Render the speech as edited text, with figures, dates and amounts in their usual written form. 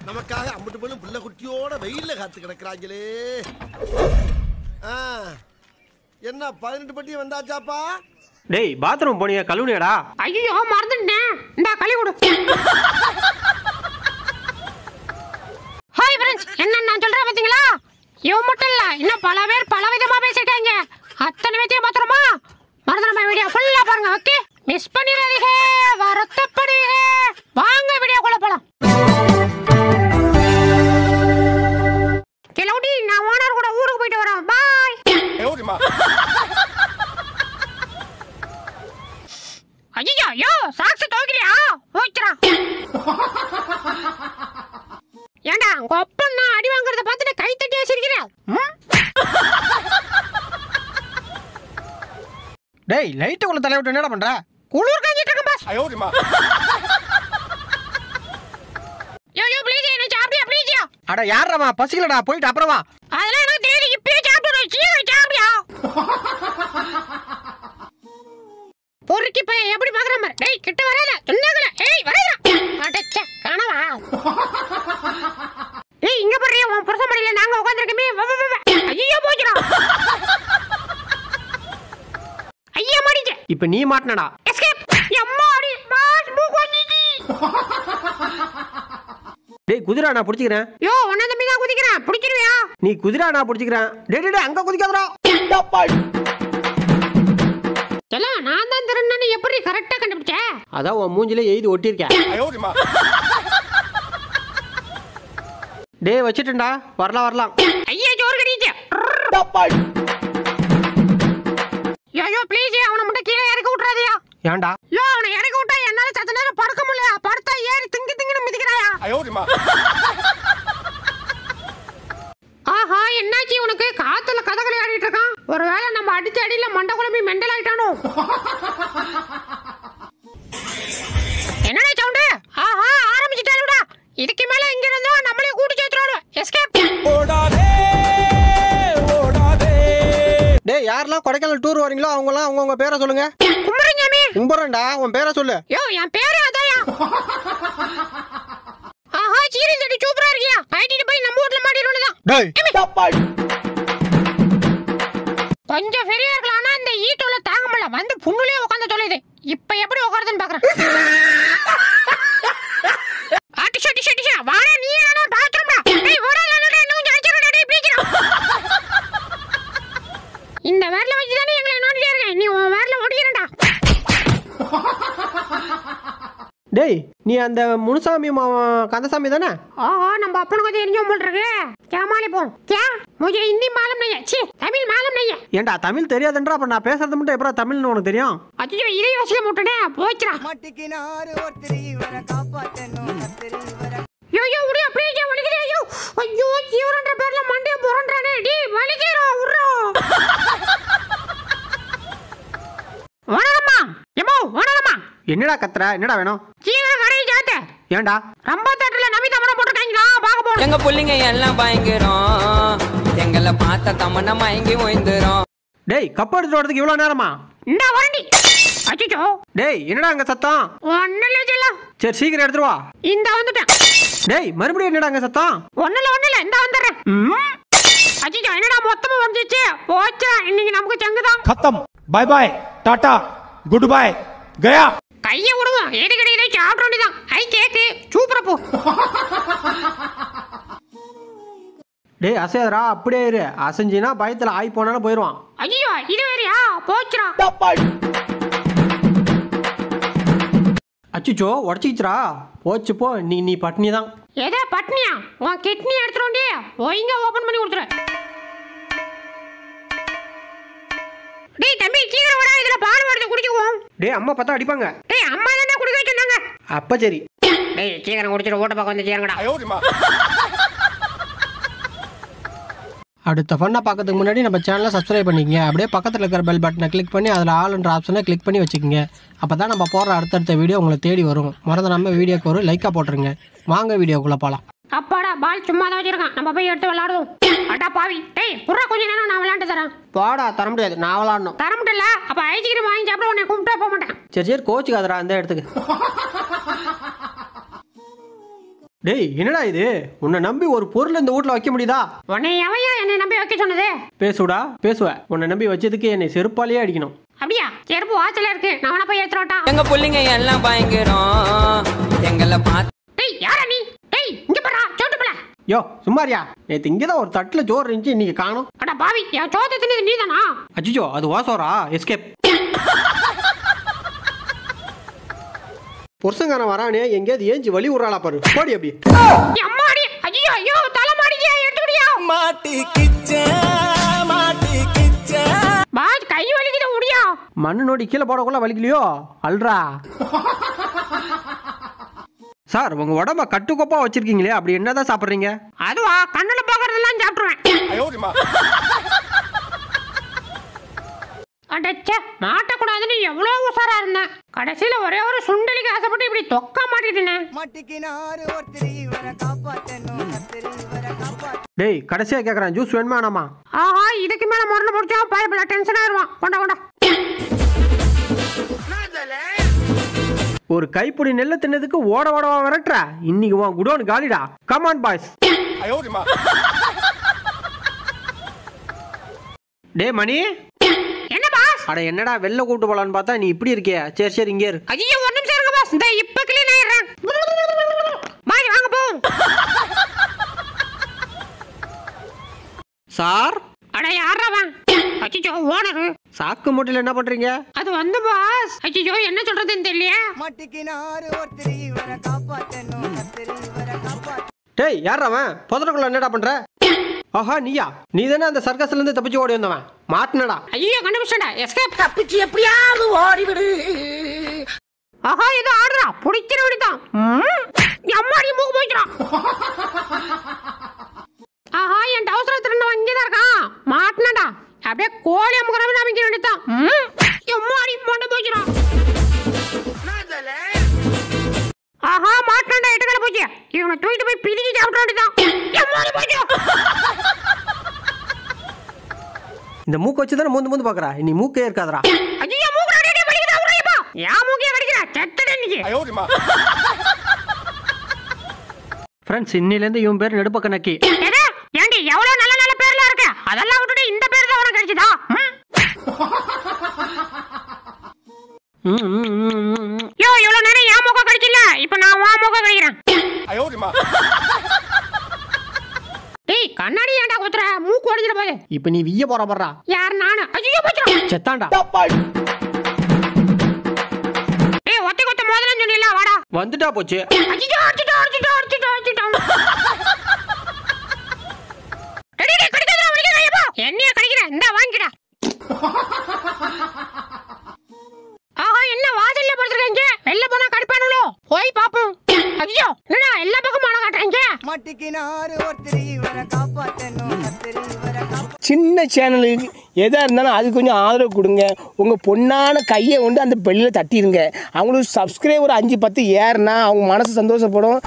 நமக்காக அம்பட்டு போலும் புள்ள குட்டியோட வெயில்ல காத்து கிடக்குறாங்களே. என்ன 18 பட்டி வந்தாச்சாப்பா? டேய் பாத்ரூம் போனியா கழுவுனியாடா? ஐயோ மறந்துட்டேன். இந்த கழுவி கொடு. ஹாய் ஃப்ரெண்ட்ஸ், என்ன நான் சொல்றேன் பாத்தீங்களா? இவன் மட்டும் இல்ல, இன்னும் பல பேர் பல விதமா பேசிருக்காங்க. அத்தனை பேத்தையும் மாத்திரமா மறந்துடாம வீடியோ ஃபுல்லா பாருங்க. ஓகே, மிஸ் பண்ணிடாதீங்க, வருத்தப்படுவீங்க. வாங்க வீடியோக்குள்ள போலாம். கிளவுடி, நான் ஓனர் கூட ஊருக்கு போயிட்டு வரேன். பாய். ஐயா யோ சாக்ஸ் தோக்கிறியா? ஓச்சரா. ஏண்டா கொப்பன்னா அடி வாங்குறத பார்த்துட்டு கை தட்டி வச்சிருக்கிற? டேய் லைட் உள்ள தலை விட்டு என்னடா பண்ற? குளிர் காஞ்சிட்டு இருக்கு பாஸ். யோ யோ ப்ளீஸ் என்ன சாப்பிடியா ப்ளீஸ். அட யாரமா பசிக்கலடா, போயிட்டு அப்புறம் வா. அதெல்லாம் எனக்கு தெரியும், இப்பவே சாப்பிடுறோம். சீக்கிரம் சாப்பிடியா. பொறுக்கி பையன் எப்படி பாக்குற மாதிரி. டேய் கிட்ட வராத சொன்னாங்கல. ஏய் வராதடா. அடச்சே கனவா. ஏய் இங்க பாரு, உன் புருஷன் மடியில நாங்க உட்கார்ந்திருக்கமே. ஐயோ போச்சுடா. ஐயா மாடிச்சே. இப்போ நீ மாட்டனடா. எஸ்கேப். அம்மாடி பாஸ் மூக்கொன்னிச்சி. டேய் குதிரா, நான் புடிச்சிக்கிறேன். யோ உன்ன தம்பி தான் குதிக்கிறேன், புடிச்சிருவியா? நீ குதிரா, நான் புடிச்சிக்கிறேன். டேய் டேய் அங்க குதிக்காதடா. எல்லாம் நான் தான் திருநன்னு எப்படி கரெக்டா கண்டுபிடிச்ச? அதான் உன் மூஞ்சில எழுதி ஒட்டியிருக்கேன். டேய் வச்சிட்டேன்டா, வரலாம் வரலாம். ஐயா ஜோர் கடிச்சே. யோ யோ ப்ளீஸ் அவனை மட்டும் கீழே இறக்கி விட்டுறாதயா. ஏன்டா? யோ அவனை இறக்கி விட்டா என்னால சத்த நேரம் படுக்க முடியல. படுத்தா ஏறி திங்கு திங்குன்னு மிதிக்கிறாயா. ஆஹா என்னாச்சு உனக்கு? காத்துல கதகளி ஆடிட்டு இருக்கான். ஒருவேளை நம்ம அடிச்ச அடியில மண்டை குழம்பி மெண்டல் ஆயிட்டானோ? என்னடா சவுண்டு? ஆஹா ஆரம்பிச்சிட்டாலுடா. இதுக்கு மேல இங்க இருந்தோ நம்மளே கூட்டி சேர்த்துறாரு. எஸ்கேப். ஓடாதே ஓடாதே. டேய் யாரெல்லாம் கொடைக்கானல் டூர் வரீங்களோ அவங்கலாம் அவங்கவங்க பேரை சொல்லுங்க. கும்பரஞ்சாமி. கும்பரண்டா, உன் பேரை சொல்லு. யோ என் பேரு அதாயா. ஆஹா சீரியஸ் அடி சூப்பரா இருக்கியா. ஐடிட்டு போய் நம்ம ஊர்ல மாட்டிரோலதான். டேய் கொஞ்சம் பெரியா இருக்கலாம், ஆனா இந்த ஈட்டோல தாங்க முடியல. வந்து புண்ணுலயே உட்கார்ந்து தொலையுது. இப்ப எப்படி உட்காருதுன்னு பாக்குறேன். ஆட்டிஷா டிஷா டிஷா வாடா நீ ஆனா பாத்ரூம்டா. டேய் ஓடா நானடா இன்னும் அடிச்சறடா. டேய் ப்ளீஸ்டா. இந்த வேர்ல வச்சு தானே எங்களை நோண்டிட்டே இருக்கேன். நீ உன் வேர்ல ஓடிறடா. டேய் நீ அந்த முனுசாமி கந்தசாமி தானே? ஓஹோ நம்ம அப்பனுக்கு தெரிஞ்சோம் போல் இருக்கு. கேமாலி போ. क्या मुझे हिंदी मालूम नहीं है. छी தமிழ் मालूम नहीं है. ஏண்டா தமிழ் தெரியாதுன்றா, அப்ப நான் பேசுறது மட்டும் எப்பறா தமிழ்னு உனக்கு தெரியும்? அச்சோ இதை யோசிக்க மாட்டேனே. போச்சுடா. மட்டிக்கினாரு ஒருத்தரி வர காப்பாத்தணும் கத்தரி வர. யோ யோ உடி அப்படியே வலிக்குதே. ஐயோ ஐயோ ஜீவரன்ற பேர்ல மண்டைய போறன்றானே. டேய் வலிக்குறா உர்றா. வணக்கம்மா. எமோ வணக்கம்மா. என்னடா கத்துற? என்னடா வேணும்? ஜீவர கரை ஜாத்தே. ஏண்டா? ரொம்ப தேட்டர்ல நபி தமன போட்டுருக்காங்களா? பாக்க போறோம். எங்க புள்ளிங்க எல்லாம் பயங்கரம், எங்களை பார்த்த தமன மயங்கி ஓய்ந்துரும். டேய் கப் எடுத்து வரதுக்கு இவ்வளவு நேரமா? இந்த வரண்டி. அச்சோ டேய் என்னடா அங்க சத்தம்? ஒண்ணல ஜெல்ல. சரி சீக்கிரம் எடுத்துட்டு வா. இந்த வந்துட்டேன். டேய் மறுபடியும் என்னடா அங்க சத்தம்? ஒண்ணல இந்த வந்துறேன். அச்சோ என்னடா மொத்தமா வந்துச்சு. போச்சா இன்னைக்கு நமக்கு சங்குதான். खत्म, bye bye, tata, goodbye, गया. கைய விடுங்க. ஏடி கடையில சாப்பிட வேண்டியதான். ஐ கேக்கு சூப்பரா போ. டேய் அசையாதடா, அப்படியே இரு. அசைஞ்சினா பயத்துல ஆய் போனாலும் போயிடுவான். ஐயோ இது வேறயா? போச்சுடா. அச்சுச்சோ உடச்சிக்கிச்சுரா. போச்சு போ, நீ பட்னி தான். எதா பட்னியா? உன் கிட்னி எடுத்துட்டு ஒய்ங்க ஓபன் பண்ணி கொடுத்துரு. டேய் தம்பி சீக்கிரம் வாடா, இதுல பால் வருது குடிச்சுக்குவோம். டேய் அம்மா பார்த்தா அடிப்பாங்க. டேய் அம்மா தானே குடிக்க சொன்னாங்க. அப்ப சரி. டேய் சீக்கிரம் குடிச்சிட்டு ஓட்ட பக்கம் வந்து சேருங்கடா. அடுத்த ஃபன்னா பார்க்கறதுக்கு முன்னாடி நம்ம சேனலை சப்ஸ்கிரைப் பண்ணிக்கங்க. அப்படியே பக்கத்தில் இருக்கிற பெல் பட்டனை கிளிக் பண்ணி அதில் ஆல்ன்ற ஆப்ஷனை கிளிக் பண்ணி வச்சுக்கோங்க. அப்போ தான் நம்ம போடுற அடுத்தடுத்த வீடியோ உங்களை தேடி வரும். மறந்துடாம வீடியோக்கு ஒரு லைக்காக போட்டுருங்க. வாங்க வீடியோக்குள்ளே போகலாம். அப்பாடா பால் சும்மா தான் வச்சிருக்கான். நம்ம போய் எடுத்து விளையாடுவோம். அடா பாவி. டேய் புறா கொஞ்ச நேரம் நான் விளையாண்டு தரேன். போடா, தர முடியாது, நான் விளாடணும். தர முடியல. அப்ப ஐஸ்கிரீம் வாங்கி சாப்பிட உன்னை கூப்பிட்டே போக மாட்டேன். சரி கோச்சுக்காதரா அந்த இடத்துக்கு. டேய் என்னடா இது? உன்னை நம்பி ஒரு பொருள் இந்த வீட்ல வைக்க முடியுதா? உன்னை எவையா என்னை நம்பி வைக்க சொன்னது? பேசுடா பேசுவேன். உன்னை நம்பி வச்சதுக்கு என்னை செருப்பாலேயே அடிக்கணும். அப்படியா? செருப்பு வாசல்ல இருக்கு, நான் வேணா போய் எடுத்துறோட்டா? எங்க புள்ளிங்க எல்லாம் பயங்கரம் எங்களை பார்த்து. டேய் யாரா நீ? டேய் இங்க பாரா, சோட்டு போல. யோ சும்மாரியா, நேற்று இங்கே தான் ஒரு தட்டில் சோறு இருந்துச்சு, இன்னைக்கு காணும். அட பாவி, என் சோத்தை தின்னது நீதானா? அஜிஜோ அது வாசோரா, எஸ்கேப். புருஷங்காரன் வரானே எங்கேயாவது ஏஞ்சி வழி விடுறாளா பாரு, போடி அப்படி. அம்மாடி, ஐயோ ஐயோ, தலை மாடியா, எடுத்துக்கிறியா? பாஸ் கை வலிக்குது, முடியா? மண்ணு நோடி கீழே போடக்குள்ள வலிக்கலையோ? அல்றா. சார் உங்க உடம்ப கட்டுக்கோப்பா வச்சிருக்கீங்களே, அப்படி என்னதான் சாப்பிடுறீங்க? அதுவா, கண்ணுல பாக்குறதெல்லாம் சாப்பிடுவேன். அடச்சே, மாட்டக்கூடாதுன்னு எவ்வளவு உசாரா இருந்தேன். கடைசியில ஒரே ஒரு சுண்டலிக்கு ஆசைப்பட்டு இப்படி தொக்கா மாட்டிட்டேனே. டேய் கடைசியா கேக்குறேன், ஜூஸ் வேணுமா வேணாமா? ஆஹா, இதுக்கு மேல முரண முடிச்சா பயப்பட டென்ஷன் ஆயிருவான். கொண்டா கொண்டா. ஒரு கைப்பிடி நெல்ல தின்னதுக்கு ஓட ஓடவா விரட்டுற? இன்னைக்கு உன் குடோன் காலிடா. Come on boys. டே மணி. என்ன பாஸ்? அட என்னடா வெளில கூட்டு போலான்னு பார்த்தா நீ இப்படி இருக்கிய. சரி சரி இங்கே இரு. ஐயோ ஒரு நிமிஷம் இருங்க பாஸ், இந்த இப்ப கிளீன் ஆயிடுறேன். பாய் வாங்க போ. சார். அட யாரவன்? அச்சோ ஓனர். சாக்கு மூட்டையில என்ன பண்றீங்க? அது வந்து பாஸ், அச்சோ என்ன சொல்றதுன்னு தெரியலையே. டேய் யார் அவன்? புதருக்குள்ள என்னடா பண்ற? ஆஹா நீயா? நீ தானே அந்த சர்க்கஸ்ல இருந்து தப்பிச்சு ஓடி வந்தவன். மாட்டினடா. ஐயோ கண்டுபிடிச்சடா, எஸ்கேப். தப்பிச்சு எப்படியாவது ஓடி விடு. ஆஹா இது ஆடுறா, புடிக்கிற விடுதான். அம்மாடி மூக்கு போய்க்கிறான். ஆஹா என் டவுசர் திருந்தவன் இங்கதான் இருக்கான். மாட்டினடா, அப்படியே கோழி அமுக்கிறவன் அமைக்க வேண்டியதான். அம்மாடி மொண்டை போய்க்கிறான். ஆஹா மாட்டினடா, எட்டுக்கடை போச்சு. இவனை தூக்கிட்டு போய் பிரிக்கி சாப்பிட வேண்டியதான். அம்மாடி போய்க்கிறான். இந்த மூக்கு வச்சு தானே மூந்து மூந்து பாக்குறா, இனி மூக்கே இருக்காதரா. ஐயோ மூக்கு அடடே வலிக்குதா உரையப்பா. யா மூக்கே வலிக்குதா, செத்தடே நீ. ஃப்ரெண்ட்ஸ் இன்னில இருந்து இவன் பேர் நெடுப்பக்க நக்கி. ஏடா ஏண்டி எவ்வளவு நல்ல நல்ல பேர்ல இருக்கு, அதெல்லாம் விட்டுட்டு இந்த பேர் தான் உனக்கு கிடைச்சதா? யோ இவ்வளவு நேரம் யா மூக்க கடிக்கல, இப்போ நான் வா மூக்க கடிக்கிறேன். டேய் கண்ணாடி ஏன்டா குத்துற, மூக்கு உடைஞ்சிர போகுது. இப்போ நீ விய போற பறா. யார் நானு? ஐயோ போச்சுடா. செத்தாண்டா. டேய் ஒத்தை கொத்த மோதலன்னு சொன்னீல, வாடா. வந்துட்டா போச்சு. ஐயோ அடிச்சிட்டா அடிச்சிட்டா அடிச்சிட்டா அடிச்சிட்டா. டேய் டேய் கடிக்காதடா, வலிக்குதா? என்னைய கடிக்கிற, இந்தா வாங்கிடா. ஆஹா என்ன வாசல்ல படுத்துறீங்க? வெளில போனா கடிப்பானுங்களோ? போய் பாப்போம். ஐயோ என்னடா எல்லா பக்கமும் மழை காட்டுறீங்க. சின்ன சேனலுக்கு எதாக இருந்தாலும் அது கொஞ்சம் ஆதரவு கொடுங்க. உங்கள் பொண்ணான கையை கொண்டு அந்த பெல்லில் தட்டிடுங்க. அவங்களுக்கு சப்ஸ்கிரைபர் 5-10 ஏறுனா அவங்க மனசு சந்தோஷப்படும்.